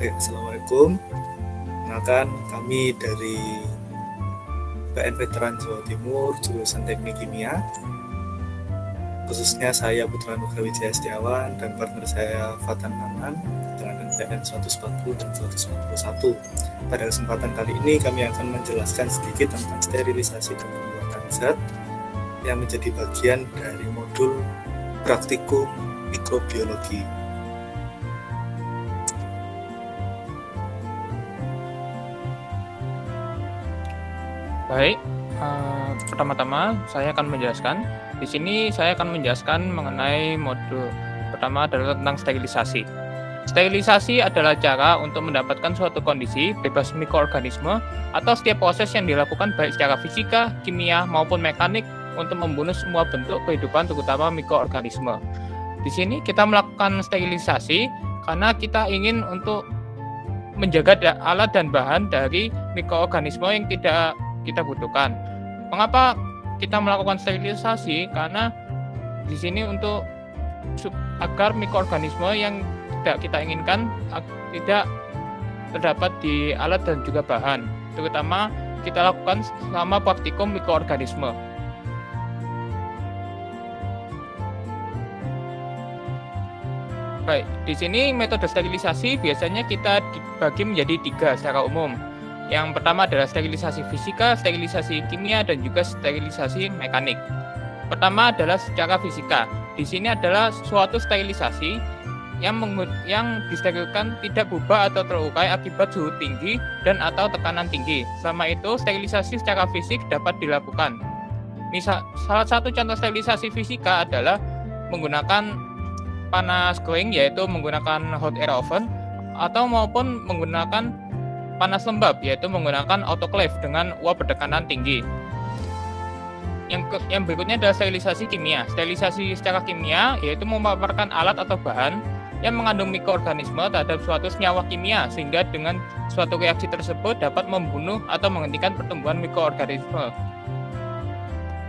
Assalamualaikum. Kenalkan, kami dari PN Veteran Jawa Timur, jurusan Teknik Kimia. Khususnya saya Putra Nugra Wijaya Setiawan dan partner saya Fatan Hanan dengan NPN 140 dan 141. Pada kesempatan kali ini kami akan menjelaskan sedikit tentang sterilisasi dan pembuatan zat yang menjadi bagian dari modul praktikum mikrobiologi. Baik, pertama-tama saya akan menjelaskan. Di sini saya akan menjelaskan mengenai modul pertama adalah tentang sterilisasi. Sterilisasi adalah cara untuk mendapatkan suatu kondisi bebas mikroorganisme atau setiap proses yang dilakukan baik secara fisika, kimia, maupun mekanik untuk membunuh semua bentuk kehidupan terutama mikroorganisme. Di sini kita melakukan sterilisasi karena kita ingin untuk menjaga alat dan bahan dari mikroorganisme yang tidak kita butuhkan. Mengapa kita melakukan sterilisasi? Karena di sini untuk agar mikroorganisme yang tidak kita inginkan tidak terdapat di alat dan juga bahan. Terutama kita lakukan selama praktikum mikroorganisme. Baik, di sini metode sterilisasi biasanya kita dibagi menjadi 3 secara umum. Yang pertama adalah sterilisasi fisika, sterilisasi kimia, dan juga sterilisasi mekanik. Pertama adalah secara fisika. Di sini adalah suatu sterilisasi yang disterilkan tidak berubah atau terurai akibat suhu tinggi dan atau tekanan tinggi. Selama itu, sterilisasi secara fisik dapat dilakukan. Salah satu contoh sterilisasi fisika adalah menggunakan panas kering, yaitu menggunakan hot air oven, atau maupun menggunakan panas lembab, yaitu menggunakan autoclave dengan uap bertekanan tinggi. Yang berikutnya adalah sterilisasi kimia. Sterilisasi secara kimia yaitu memaparkan alat atau bahan yang mengandung mikroorganisme terhadap suatu senyawa kimia sehingga dengan suatu reaksi tersebut dapat membunuh atau menghentikan pertumbuhan mikroorganisme.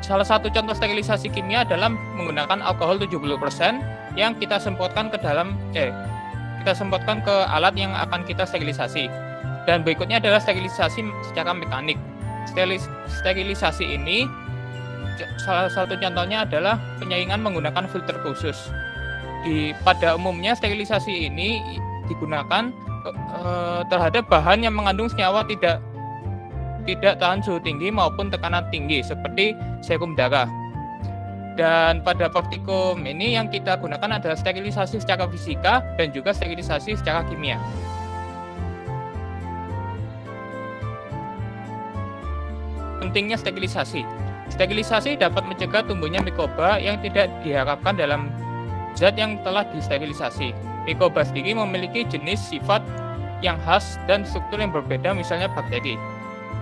Salah satu contoh sterilisasi kimia adalah menggunakan alkohol 70% yang kita semprotkan ke alat yang akan kita sterilisasi. Dan berikutnya adalah sterilisasi secara mekanik. Sterilisasi ini salah satu contohnya adalah penyaringan menggunakan filter khusus. Pada umumnya sterilisasi ini digunakan terhadap bahan yang mengandung senyawa tidak tahan suhu tinggi maupun tekanan tinggi seperti serum darah. Dan pada praktikum ini yang kita gunakan adalah sterilisasi secara fisika dan juga sterilisasi secara kimia. Pentingnya sterilisasi. Sterilisasi dapat mencegah tumbuhnya mikroba yang tidak diharapkan dalam zat yang telah disterilisasi. Mikroba sendiri memiliki jenis, sifat yang khas dan struktur yang berbeda, misalnya bakteri.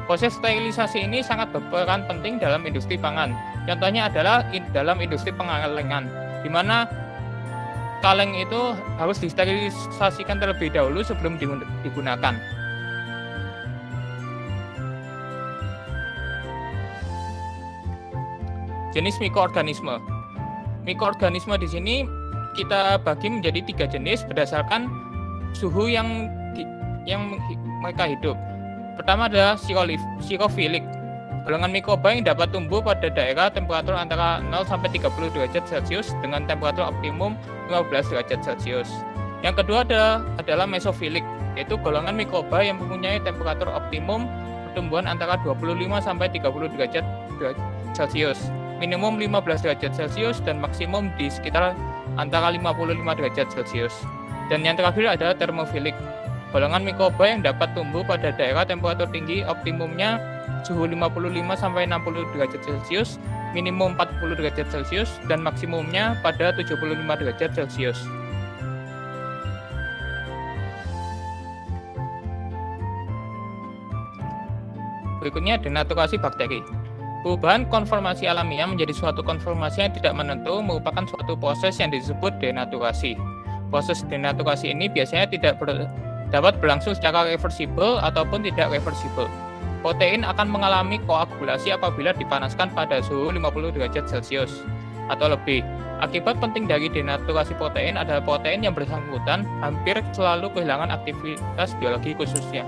Proses sterilisasi ini sangat berperan penting dalam industri pangan. Contohnya adalah dalam industri pengalengan, di mana kaleng itu harus disterilisasikan terlebih dahulu sebelum digunakan. Jenis mikroorganisme. Mikroorganisme di sini kita bagi menjadi 3 jenis berdasarkan suhu yang mereka hidup. Pertama adalah xerophilic. Golongan mikroba yang dapat tumbuh pada daerah temperatur antara 0 sampai 30 derajat Celcius dengan temperatur optimum 15 derajat Celcius. Yang kedua adalah mesophilic, yaitu golongan mikroba yang mempunyai temperatur optimum pertumbuhan antara 25 sampai 30 derajat Celcius. Minimum 15 derajat Celcius dan maksimum di sekitar antara 55 derajat Celcius. Dan yang terakhir adalah thermophilic. Golongan mikroba yang dapat tumbuh pada daerah temperatur tinggi optimumnya suhu 55 sampai 60 derajat Celcius, minimum 40 derajat Celcius dan maksimumnya pada 75 derajat Celcius. Berikutnya denaturasi bakteri. Perubahan konformasi alamiah menjadi suatu konformasi yang tidak menentu merupakan suatu proses yang disebut denaturasi. Proses denaturasi ini biasanya tidak dapat berlangsung secara reversibel ataupun tidak reversibel. Protein akan mengalami koagulasi apabila dipanaskan pada suhu 50 derajat Celcius atau lebih. Akibat penting dari denaturasi protein adalah protein yang bersangkutan hampir selalu kehilangan aktivitas biologi khususnya.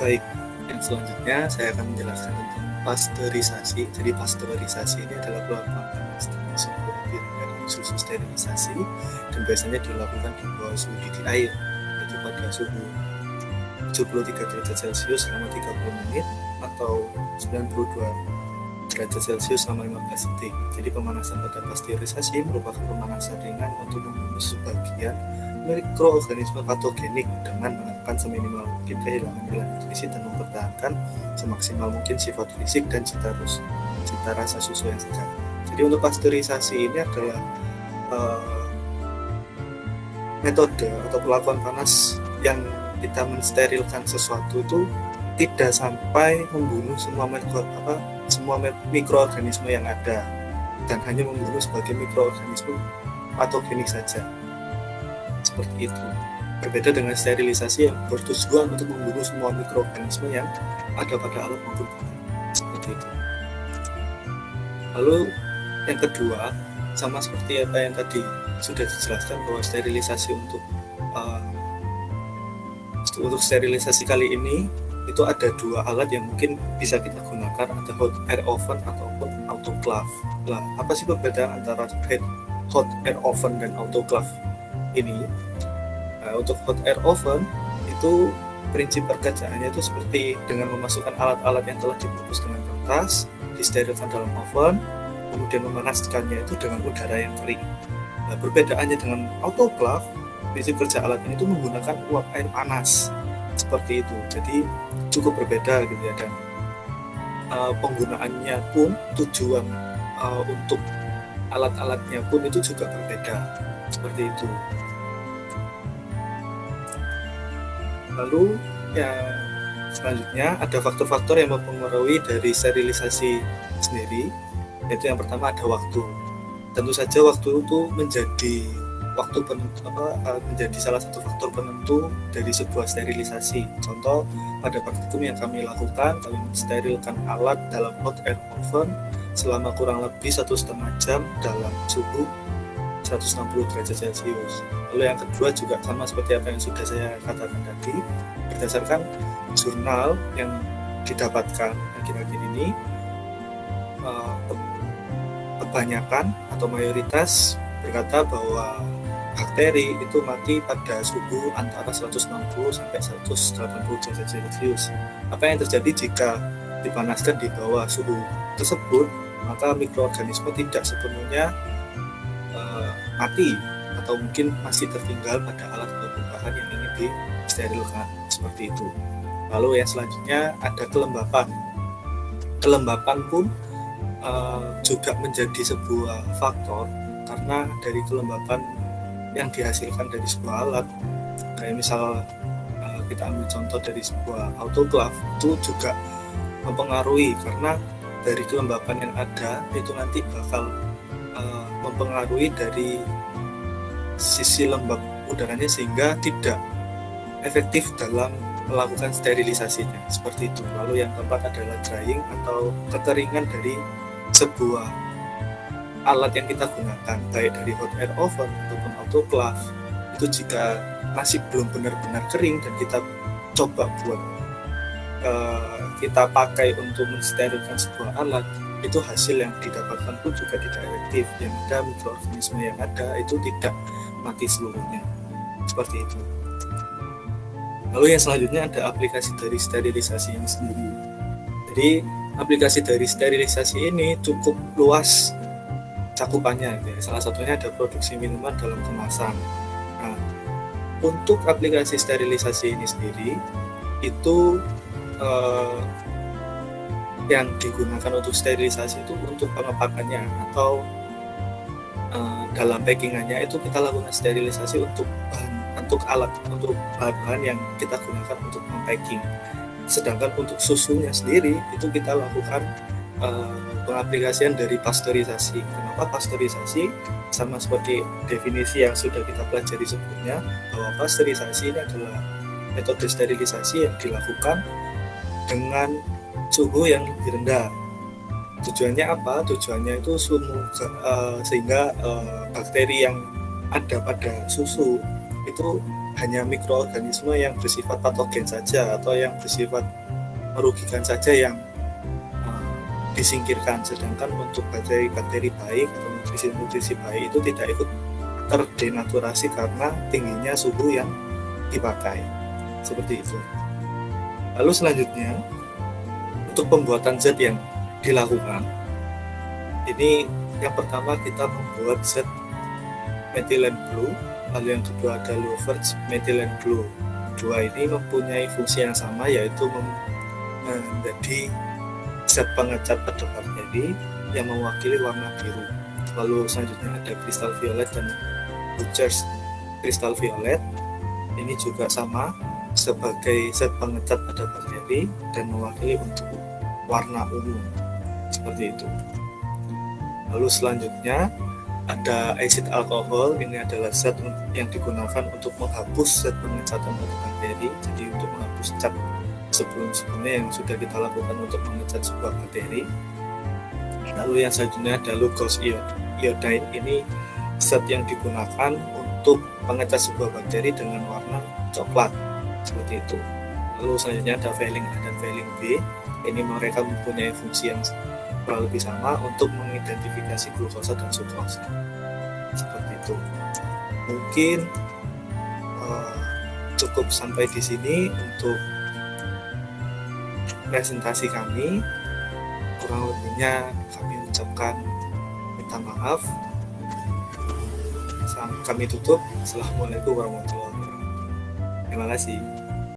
Baik, yang selanjutnya saya akan menjelaskan tentang pasteurisasi. Jadi pasteurisasi ini adalah pelakuan panas dengan suhu hampir dengan susu sterilisasi dan biasanya dilakukan di bawah suhu didih air, yaitu pada suhu 73 derajat Celcius selama 30 menit atau 92 derajat Celcius selama 15 detik. Jadi pemanasan pada pasteurisasi merupakan pemanasan ringan untuk membunuh sebagian mikroorganisme patogenik dengan menekan seminimal mungkin kehilangan nilai nutrisi dan mempertahankan semaksimal mungkin sifat fisik dan cita rasa susu yang segar. Jadi untuk pasteurisasi ini adalah metode atau pelakuan panas yang kita mensterilkan sesuatu itu tidak sampai membunuh semua mikroorganisme yang ada dan hanya membunuh sebagai mikroorganisme patogenik saja. Seperti itu. Berbeda dengan sterilisasi yang bertujuan untuk membunuh semua mikroorganisme yang ada pada alat maupun bahan. Seperti itu. Lalu yang kedua, sama seperti apa yang tadi sudah dijelaskan bahwa sterilisasi untuk sterilisasi kali ini itu ada dua alat yang mungkin bisa kita gunakan, ada hot air oven ataupun autoclave. Nah, apa sih perbedaan antara hot air oven dan autoclave ini? Untuk hot air oven itu prinsip pekerjaannya itu seperti dengan memasukkan alat-alat yang telah dibungkus dengan kertas, disterilkan dalam oven, kemudian memanaskannya itu dengan udara yang kering. Nah, perbedaannya dengan autoclave, prinsip kerja alat ini itu menggunakan uap air panas seperti itu. Jadi cukup berbeda gitu ya, dan penggunaannya pun tujuan untuk alat-alatnya pun itu juga berbeda seperti itu. Lalu yang selanjutnya ada faktor-faktor yang mempengaruhi dari sterilisasi sendiri, yaitu yang pertama ada waktu. Tentu saja waktu itu menjadi salah satu faktor penentu dari sebuah sterilisasi. Contoh, pada praktikum yang kami lakukan, kami mensterilkan alat dalam hot air oven selama kurang lebih 1,5 jam dalam suhu 160 derajat Celcius. Lalu yang kedua juga sama seperti apa yang sudah saya katakan tadi, berdasarkan jurnal yang didapatkan akhir-akhir ini, kebanyakan atau mayoritas berkata bahwa bakteri itu mati pada suhu antara 160 sampai 180 derajat Celcius. Apa yang terjadi jika dipanaskan di bawah suhu tersebut, maka mikroorganisme tidak sepenuhnya mati atau mungkin masih tertinggal pada alat ataupun bahan yang ingin disterilkan, seperti itu. Lalu yang selanjutnya ada kelembapan. Kelembapan pun juga menjadi sebuah faktor, karena dari kelembapan yang dihasilkan dari sebuah alat, kayak misal kita ambil contoh dari sebuah autoclave, itu juga mempengaruhi, karena dari kelembapan yang ada itu nanti bakal mempengaruhi dari sisi lembab udaranya sehingga tidak efektif dalam melakukan sterilisasinya, seperti itu. Lalu yang keempat adalah drying atau kekeringan dari sebuah alat yang kita gunakan, baik dari hot air oven ataupun autoclave. Itu jika masih belum benar-benar kering dan kita coba buat kita pakai untuk mensterilkan sebuah alat, itu hasil yang didapatkan pun juga tidak efektif. Yang ada mikroorganisme yang ada itu tidak mati seluruhnya, seperti itu. Lalu yang selanjutnya ada aplikasi dari sterilisasi ini sendiri. Jadi aplikasi dari sterilisasi ini cukup luas cakupannya. Salah satunya ada produksi minuman dalam kemasan. Nah, untuk aplikasi sterilisasi ini sendiri itu yang digunakan untuk sterilisasi itu untuk pengepakannya atau dalam packingannya itu kita lakukan sterilisasi untuk bahan-bahan yang kita gunakan untuk mempacking. Sedangkan untuk susunya sendiri itu kita lakukan pengaplikasian dari pasteurisasi. Kenapa pasteurisasi? Sama seperti definisi yang sudah kita pelajari sebelumnya, bahwa pasteurisasi ini adalah metode sterilisasi yang dilakukan dengan suhu yang lebih rendah. Tujuannya apa? Tujuannya itu sehingga bakteri yang ada pada susu itu hanya mikroorganisme yang bersifat patogen saja atau yang bersifat merugikan saja yang disingkirkan, sedangkan untuk bakteri baik atau nutrisi baik itu tidak ikut terdenaturasi karena tingginya suhu yang dipakai. Seperti itu. Lalu selanjutnya untuk pembuatan zat yang dilakukan, ini yang pertama kita membuat zat methylene blue, lalu yang kedua ada Leuverts methylene blue. Dua ini mempunyai fungsi yang sama, yaitu menjadi zat pengecat pada bakteri yang mewakili warna biru. Lalu selanjutnya ada kristal violet dan Bucher's kristal violet. Ini juga sama sebagai zat pengecat pada bakteri dan mewakili untuk warna ungu. Seperti itu. Lalu selanjutnya ada acid alkohol. Ini adalah zat yang digunakan untuk menghapus zat pengecatan pada bakteri. Jadi untuk menghapus cat sebelum-sebelumnya yang sudah kita lakukan untuk mengecat sebuah bakteri. Lalu yang selanjutnya ada Lugol's iodine. Ini zat yang digunakan untuk mengecat sebuah bakteri dengan warna coklat, seperti itu. Lalu selanjutnya ada Valine A dan Valine B. Ini mereka mempunyai fungsi yang kurang lebih sama untuk mengidentifikasi glukosa dan sukrosa, seperti itu. Mungkin cukup sampai di sini untuk presentasi kami. Kurang lebihnya kami ucapkan minta maaf. Kami tutup. Assalamualaikum warahmatullahi wabarakatuh. Terima kasih.